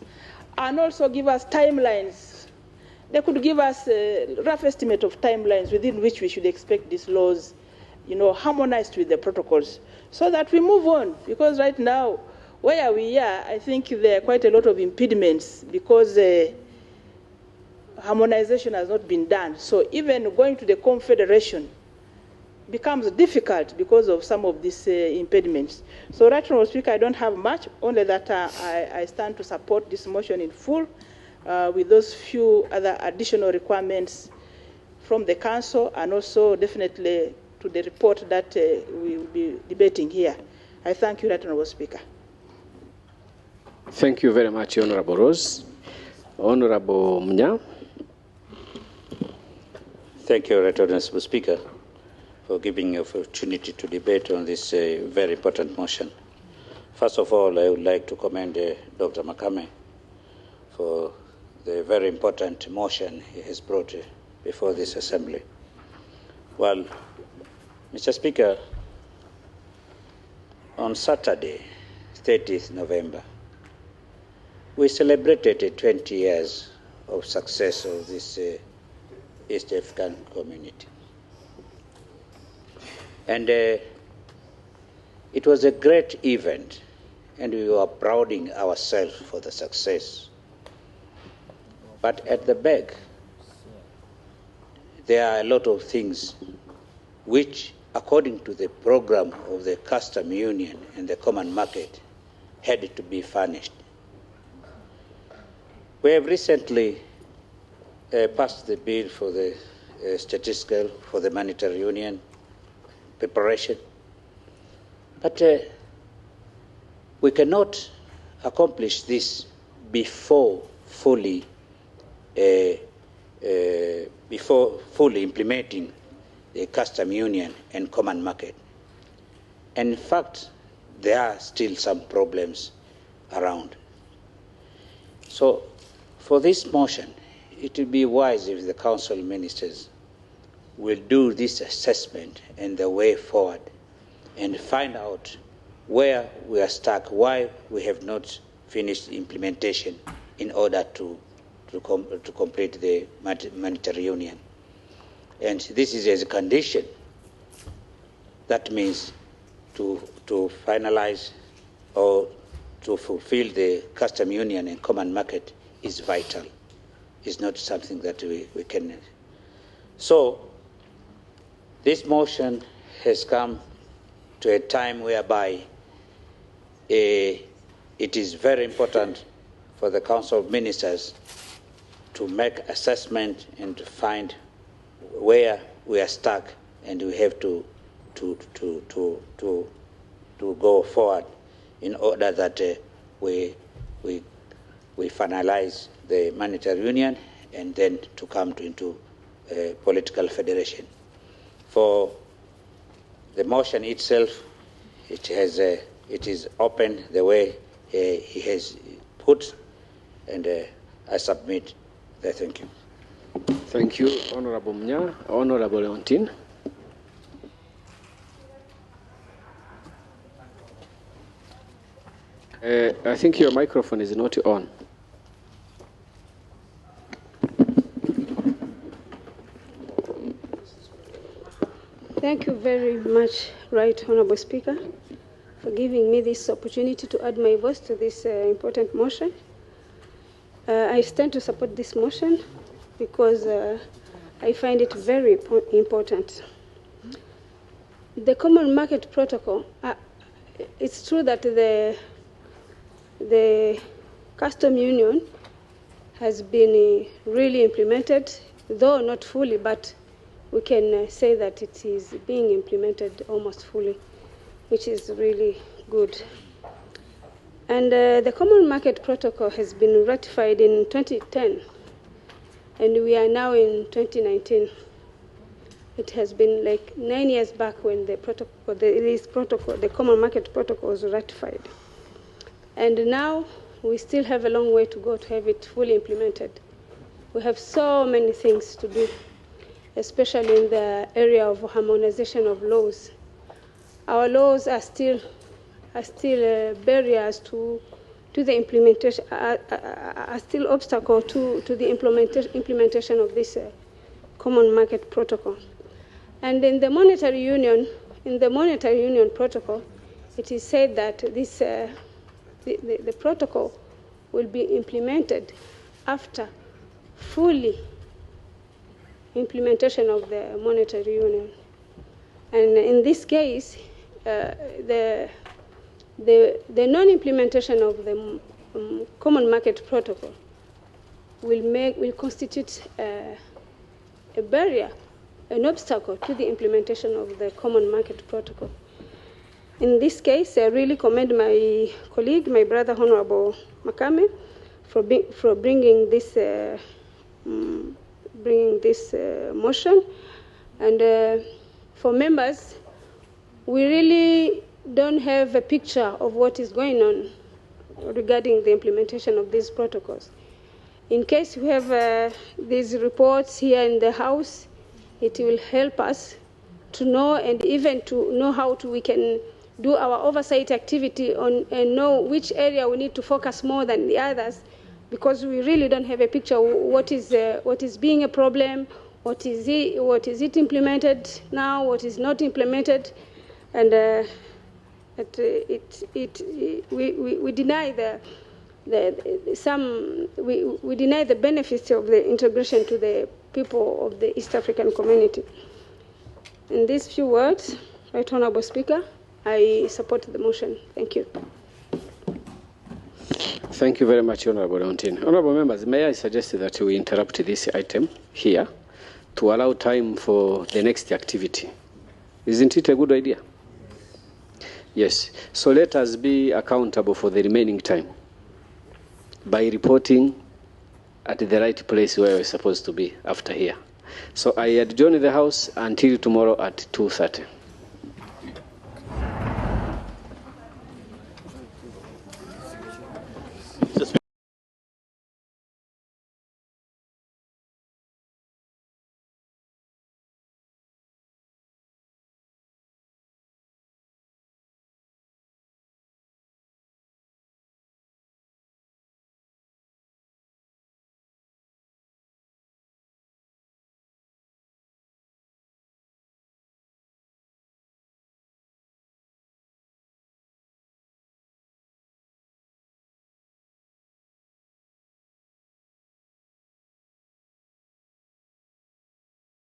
and also give us timelines. They could give us a rough estimate of timelines within which we should expect these laws, harmonized with the protocols, so that we move on. Because right now, where we are, I think there are quite a lot of impediments because harmonization has not been done. So even going to the confederation becomes difficult because of some of these impediments. So, right, Honourable Speaker, I don't have much, only that I stand to support this motion in full with those few other additional requirements from the Council, and also definitely to the report that we will be debating here. I thank you, Right Honourable Speaker. Thank you very much, Honourable Rose. Honourable Mnya. Thank you, Right Honourable Speaker, for giving me the opportunity to debate on this very important motion. First of all, I would like to commend Dr. Makame for the very important motion he has brought before this Assembly. Well, Mr. Speaker, on Saturday, 30th November, we celebrated 20 years of success of this East African community. And it was a great event, and we were prouding ourselves for the success. But at the back, there are a lot of things which, according to the program of the custom union and the common market, had to be furnished. We have recently passed the bill for the statistical, for the monetary union preparation, but we cannot accomplish this before fully implementing the custom union and common market. And in fact, there are still some problems around. So for this motion, it would be wise if the Council Ministers will do this assessment and the way forward and find out where we are stuck, why we have not finished implementation in order to complete the monetary union. And this is as a condition. That means to finalize or to fulfill the custom union and common market, is vital. It's not something that we can. So this motion has come to a time whereby it is very important for the Council of Ministers to make assessment and to find where we are stuck, and we have to go forward in order that we finalize the monetary union and then to come into political federation. For the motion itself, it is open the way he has put, and I submit. Thank you. Thank you, Honorable Mnya. Honorable Leontine. I think your microphone is not on. Thank you very much, Right Honorable Speaker, for giving me this opportunity to add my voice to this important motion. I stand to support this motion because I find it very important. The Common Market Protocol, it's true that the custom union has been really implemented, though not fully, but we can say that it is being implemented almost fully, which is really good. And the Common Market Protocol has been ratified in 2010, and we are now in 2019. It has been like 9 years back when the Common Market Protocol was ratified. And now we still have a long way to go to have it fully implemented. We have so many things to do, especially in the area of harmonization of laws. Our laws are still barriers to the implementation, are still obstacle to the implementation of this Common Market Protocol. And in the monetary union protocol, it is said that this the protocol will be implemented after fully implementation of the monetary union. And in this case, the non-implementation of the Common Market Protocol will constitute a barrier, an obstacle to the implementation of the Common Market Protocol. In this case, I really commend my colleague, my brother, Honorable Makame, for bringing this motion. And for members, we really don't have a picture of what is going on regarding the implementation of these protocols. In case we have these reports here in the House, it will help us to know, and even to know how we can do our oversight activity on and know which area we need to focus more than the others, because we really don't have a picture of what is being a problem, what is it implemented now, what is not implemented, and we deny we deny the benefits of the integration to the people of the East African community. In these few words, Right Honorable Speaker, I support the motion. Thank you. Thank you very much, Honorable Leontine. Honorable members, may I suggest that we interrupt this item here to allow time for the next activity? Isn't it a good idea? Yes. So let us be accountable for the remaining time by reporting at the right place where we're supposed to be after here. So I adjourn the House until tomorrow at 2:30.